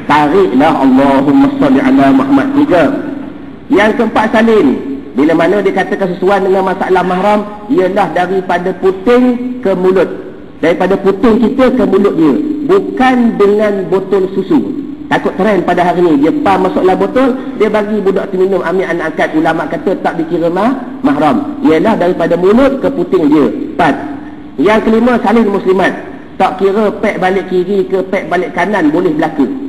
Tariklah Allahumma salli ala Muhammad. 3. Yang keempat salin. Bila mana dikatakan sesuai dengan masalah mahram, ialah daripada puting ke mulut. Daripada puting kita ke mulut dia, bukan dengan botol susu. Takut trend pada hari ni, dia masuklah botol, dia bagi budak tu minum, ambil anak angkat. Ulama kata tak dikira mahram. Ialah daripada mulut ke puting dia. 4. Yang kelima, salin muslimat. Tak kira pek balik kiri ke pek balik kanan boleh berlaku.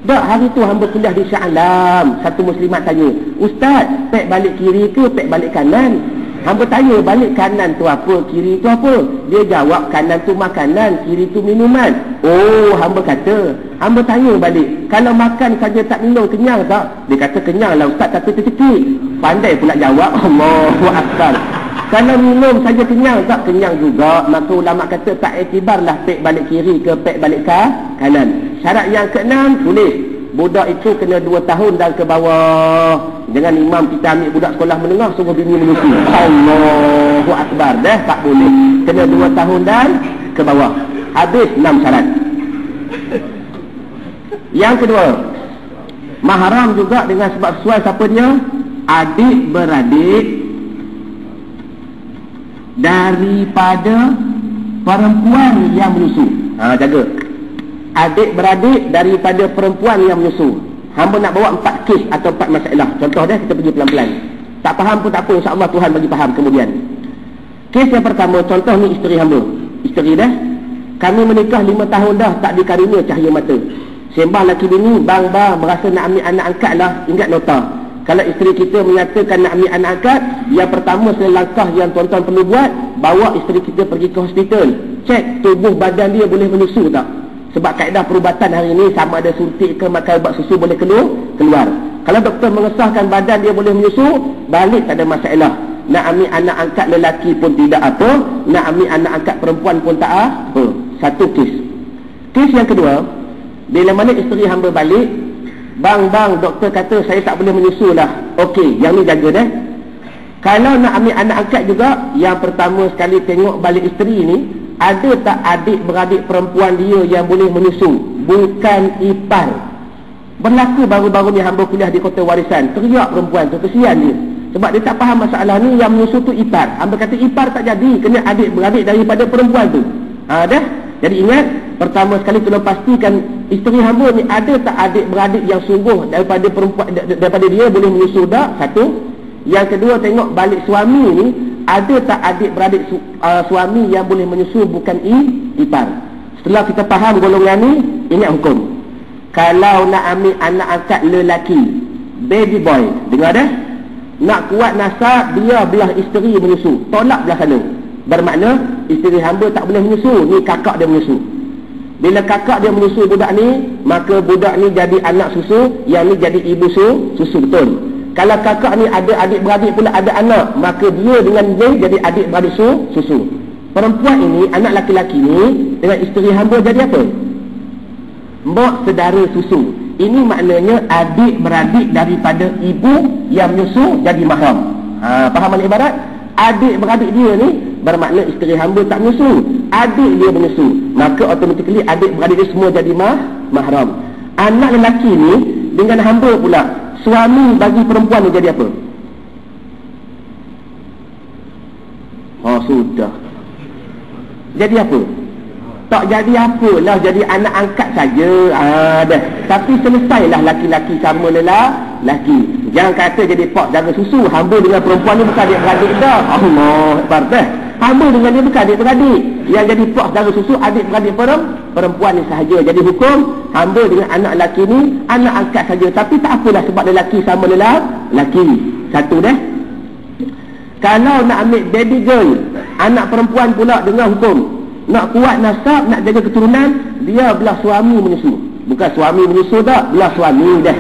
Tak, hari tu hamba kuliah di Shah Alam, satu muslimat tanya, Ustaz, pek balik kiri ke pek balik kanan? Hamba tanya, balik kanan tu apa, kiri tu apa? Dia jawab, kanan tu makanan, kiri tu minuman. Oh, hamba kata, hamba tanya balik, kalau makan saja tak minum, kenyang tak? Dia kata, kenyang lah Ustaz, tapi tercekik. Pandai pula jawab, Allahu Akbar. Kalau minum saja kenyang tak? Kenyang juga. Maka ulama kata tak iktibarlah pek balik kiri ke pek balik kanan. Syarat yang ke-6, tulis budak itu kena 2 tahun dan ke bawah. Jangan imam kita ambil budak sekolah menengah suruh bini menyusu. Allahu Akbar. Dah tak boleh. Kena 2 tahun dan ke bawah. Habis 6 syarat. Yang kedua, mahram juga dengan sebab sesuai siapa dia? Adik-beradik daripada perempuan yang menyusu. Jaga. Adik-beradik daripada perempuan yang menyusu. Hamba nak bawa 4 kes atau 4 masalah. Contoh dah, kita pergi pelan-pelan. Tak faham pun tak apa, insya-Allah Tuhan bagi faham kemudian. Kes yang pertama, contoh ni isteri hamba. Isteri dah, kami menikah 5 tahun dah, tak dikarunia cahaya mata. Sembah laki bini, bang berasa nak ambil anak angkat lah. Ingat nota, kalau isteri kita menyatakan nak ambil anak angkat, yang pertama selangkah yang tuan-tuan perlu buat, bawa isteri kita pergi ke hospital, cek tubuh badan dia boleh menyusu tak. Sebab kaedah perubatan hari ini, sama ada suntik ke makan ubat susu boleh keluar. Kalau doktor mengesahkan badan dia boleh menyusu, balik tak ada masalah. Nak ambil anak angkat lelaki pun tidak apa, nak ambil anak angkat perempuan pun tak apa. Satu kes. Kes yang kedua, bila mana isteri hamba balik, bang, doktor kata saya tak boleh menyusu lah. Okey, yang ni jaga dah. Kalau nak ambil anak angkat juga, yang pertama sekali tengok balik isteri ni, ada tak adik-beradik perempuan dia yang boleh menyusu, bukan ipar. Berlaku baru-baru ni hamba kuliah di Kota Warisan, teriak perempuan tu, kesian dia. Sebab dia tak faham masalah ni, yang menyusu tu ipar. Hamba kata ipar tak jadi, kena adik-beradik daripada perempuan tu. Dah. Jadi ingat, pertama sekali tolong pastikan isteri hamba ni ada tak adik-beradik yang sungguh daripada perempuan, daripada dia boleh menyusu tak? Satu. Yang kedua, tengok balik suami ni, ada tak adik-beradik suami yang boleh menyusu, bukan ipar. Setelah kita faham golongan ni, ingat hukum. Kalau nak ambil anak angkat lelaki, baby boy, dengar dah, nak kuat nasab, dia belah isteri menyusu, tolak belah sana. Bermakna isteri hamba tak boleh menyusu, ni kakak dia menyusu. Bila kakak dia menyusu budak ni, maka budak ni jadi anak susu, yang ni jadi ibu susu, betul. Kalau kakak ni ada adik-beradik pula ada anak, maka dia dengan dia jadi adik-beradik susu. Perempuan ini, anak laki-laki ni dengan isteri hamba jadi apa? Mak saudara susu. Ini maknanya adik-beradik daripada ibu yang menyusu jadi mahram. Faham mana ibarat? Adik-beradik dia ni bermakna isteri hamba tak menyusu, adik dia menyusu, maka automatically adik-beradik dia semua jadi mahram. Anak lelaki ni dengan hamba pula, suami bagi perempuan ni jadi apa? Sudah. Jadi apa? Tak jadi apalah, jadi anak angkat saja. Dah. Tapi selesailah laki-laki sama lelaki. Jangan kata jadi pak jaga susu, hamba dengan perempuan ni bukan adik-beradik dah. Allah Akbar dah. Hamba dengan dia bukan adik-beradik. Yang jadi pak jaga susu adik-beradik perempuan ni sahaja. Jadi hukum hamba dengan anak lelaki ni anak angkat saja. Tapi tak apalah sebab lelaki sama lelaki. Satu dah. Kalau nak ambil baby girl, anak perempuan pula dengan hukum, nak kuat nasab, nak jaga keturunan, dia belah suami menyusu. Bukan suami menyusu tak, belah suami dah.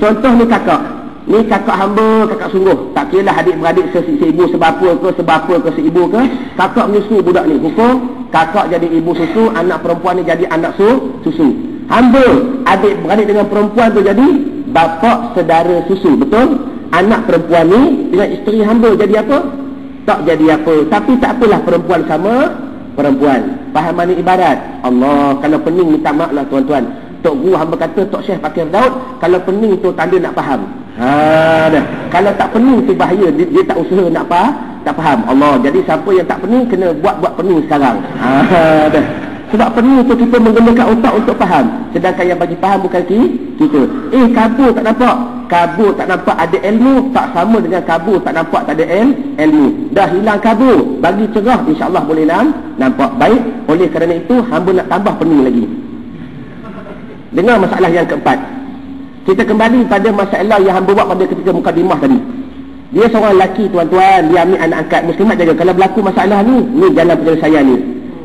Contoh ni kakak. Ni kakak hamba, kakak sungguh. Tak kira lah adik-beradik seibu sebapa ke seibu ke. Kakak menyusu budak ni. Hukum, kakak jadi ibu susu, anak perempuan ni jadi anak susu. Hamba, adik-beradik dengan perempuan tu jadi bapa saudara susu. Betul? Anak perempuan ni dengan isteri hamba jadi apa? Tak jadi apa. Tapi tak apalah, perempuan sama perempuan. Faham mana ibarat? Allah, kalau pening minta maaf lah tuan-tuan. Tok Guru hamba kata Tok Syekh Pakir Daud, kalau pening tu tanda nak faham. Dah. Kalau tak pening tu bahaya, dia tak usaha nak tak faham. Allah. Jadi siapa yang tak pening kena buat pening sekarang. Dah. Sebab pening tu kita menggunakan otak untuk faham. Sedangkan yang bagi faham bukan kita. Kabur tak nampak. Kabur tak nampak ada ilmu tak sama dengan kabur tak nampak tak ada ilmu. Dah hilang kabur, bagi cerah, insya-Allah boleh nampak. Baik, oleh kerana itu hamba nak tambah pening lagi. Dengar masalah yang keempat. Kita kembali pada masalah yang hamba buat pada ketika mukadimah tadi. Dia seorang lelaki, tuan-tuan, dia ambil anak angkat. Muslimat jaga, kalau berlaku masalah ni jalan penyelesaian ni.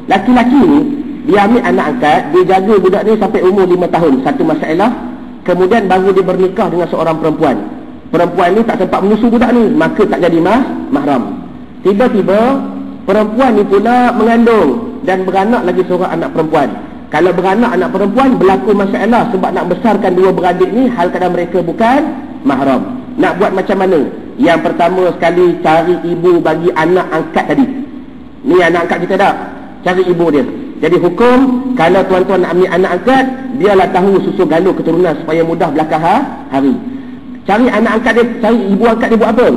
Laki-laki ni, dia ambil anak angkat, dia jaga budak ni sampai umur 5 tahun. Satu masalah. Kemudian baru dia bernikah dengan seorang perempuan. Perempuan ni tak sempat menyusu budak ni, maka tak jadi mahram. Tiba-tiba perempuan ni pula mengandung dan beranak lagi seorang anak perempuan. Kalau beranak anak perempuan, berlaku masalah sebab nak besarkan dua beradik ni, hal keadaan mereka bukan mahram. Nak buat macam mana? Yang pertama sekali, cari ibu bagi anak angkat tadi. Ni anak angkat kita tak? Cari ibu dia. Jadi hukum, kalau tuan-tuan nak ambil anak angkat, biarlah tahu susu galuh keturunan supaya mudah belakang hari. Cari anak angkat dia, cari ibu angkat dia buat apa?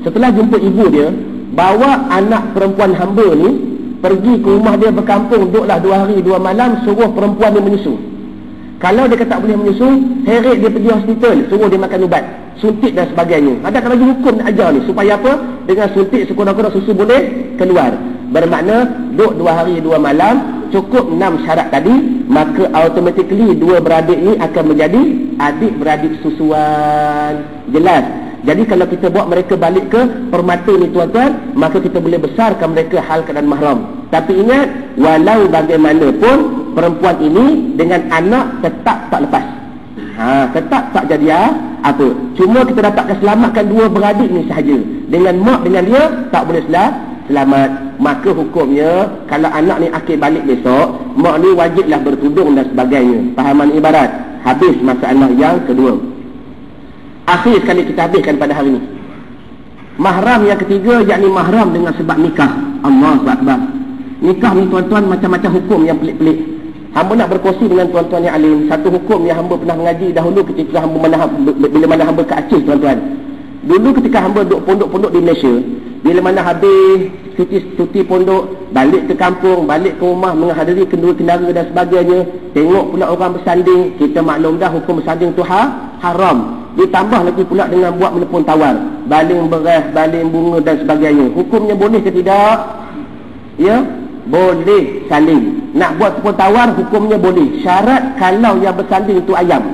Setelah jumpa ibu dia, bawa anak perempuan hamba ni pergi ke rumah dia berkampung, duduklah 2 hari 2 malam, suruh perempuan dia menyusu. Kalau dia kata tak boleh menyusu, heret dia pergi hospital, suruh dia makan ubat, suntik dan sebagainya. Ada kan lagi hukum nak ajar ni, supaya apa? Dengan suntik sekurang-kurang susu boleh keluar. Bermakna duduk 2 hari 2 malam, cukup 6 syarat tadi, maka automatically dua beradik ni akan menjadi adik-beradik susuan. Jelas? Jadi kalau kita bawa mereka balik ke permata ni tuan-tuan, maka kita boleh besarkan mereka hal keadaan mahram. Tapi ingat, walau bagaimanapun perempuan ini dengan anak tetap tak lepas. Tetap tak jadi apa. Cuma kita dapat selamatkan dua beradik ni sahaja. Dengan mak dengan dia tak boleh selamat. Maka hukumnya, kalau anak ni akhir balik besok, mak ni wajiblah bertudung dan sebagainya. Fahaman ibarat. Habis masalah yang kedua. Akhir sekali kita habiskan pada hari ini. Mahram yang ketiga, yakni mahram dengan sebab nikah. Allahu Akbar. Nikah ni tuan-tuan macam-macam hukum yang pelik-pelik. Hamba nak berkongsi dengan tuan-tuan yang alim. Satu hukum yang hamba pernah mengaji dahulu ketika hamba bila mana hamba ke Aceh tuan-tuan. Dulu ketika hamba duduk pondok-pondok di Malaysia, bila mana habis cuti pondok, balik ke kampung, balik ke rumah, menghadiri kenduri-kendara dan sebagainya, tengok pula orang bersanding, kita maklum dah hukum bersanding tu haram. Ditambah lagi pula dengan buat menepun tawar, baling beras, baling bunga dan sebagainya. Hukumnya boleh ke tidak? Ya, boleh saling. Nak buat menepun tawar, hukumnya boleh. Syarat kalau yang bersanding tu ayam.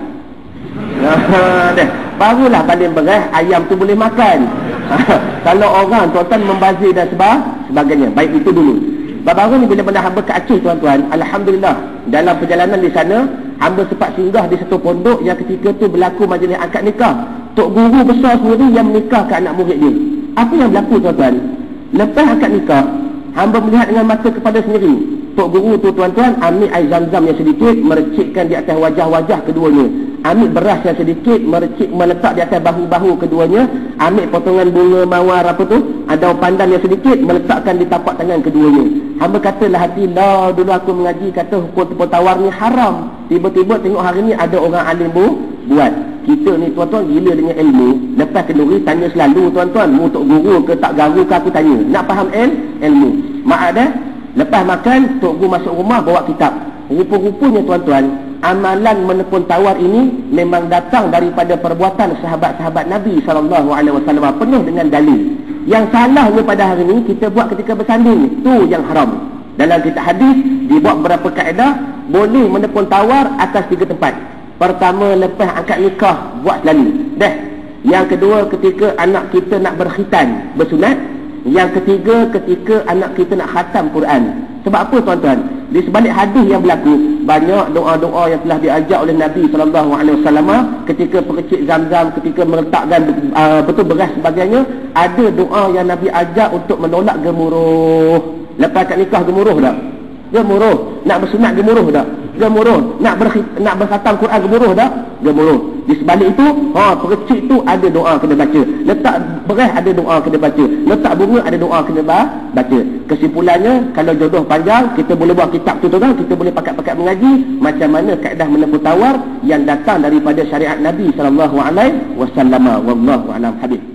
Barulah baling beras, ayam tu boleh makan. Kalau orang tuan-tuan membazir dan sebagainya. Baik, itu dulu. Baru ni bila mana hamba ke Aceh tuan-tuan, alhamdulillah, dalam perjalanan di sana hamba sempat singgah di satu pondok yang ketika tu berlaku majlis akad nikah. Tok guru besar sendiri yang menikahkan anak murid dia. Apa yang berlaku tuan-tuan? Lepas akad nikah, hamba melihat dengan mata kepala sendiri. Tok guru tu tuan-tuan ambil air zam-zam yang sedikit, mercikkan di atas wajah-wajah keduanya. Ambil beras yang sedikit, meletak di atas bahu-bahu keduanya. Ambil potongan bunga mawar apa tu, daun pandan yang sedikit, meletakkan di tapak tangan keduanya. Hamba katalah hati, lah dulu aku mengaji kata hukum tepung tawar ni haram. Tiba-tiba tengok hari ni ada orang alim buat. Kita ni tuan-tuan gila dengan ilmu. Lepas kenduri tanya selalu tuan-tuan, mu tok guru ke tak garu ke aku tanya. Nak faham ilmu. Maaf dah. Lepas makan, tok guru masuk rumah bawa kitab. Rupa-rupanya tuan-tuan, amalan menepun tawar ini memang datang daripada perbuatan sahabat-sahabat Nabi SAW, penuh dengan dalil. Yang salahnya pada hari ini kita buat ketika bersanding, tu yang haram. Dalam kitab hadis dibuat beberapa kaedah, boleh menepun tawar atas 3 tempat. Pertama, lepas akad nikah, buat selalu. Yang kedua, ketika anak kita nak berkhitan, bersunat. Yang ketiga, ketika anak kita nak khatam Quran. Sebab apa tuan-tuan? Di sebalik hadis yang berlaku, banyak doa-doa yang telah diajar oleh Nabi SAW ketika percik zam-zam, ketika meletakkan beras sebagainya. Ada doa yang Nabi ajar untuk menolak gemuruh. Lepas akad nikah gemuruh tak? Gemuruh. Nak bersunat gemuruh tak? Gemuruh. Nak berkhatam Quran gemuruh tak? Gemuruh. Di sebalik itu, percik tu ada doa kena baca. Letak beras ada doa kena baca. Letak bunga ada doa kena baca. Kesimpulannya, kalau jodoh panjang, kita boleh buat kitab tu tuan, kita boleh pakat-pakat mengaji macam mana kaedah menempuh tawar yang datang daripada syariat Nabi sallallahu alaihi wasallam. Wallahu a'lam. Habis.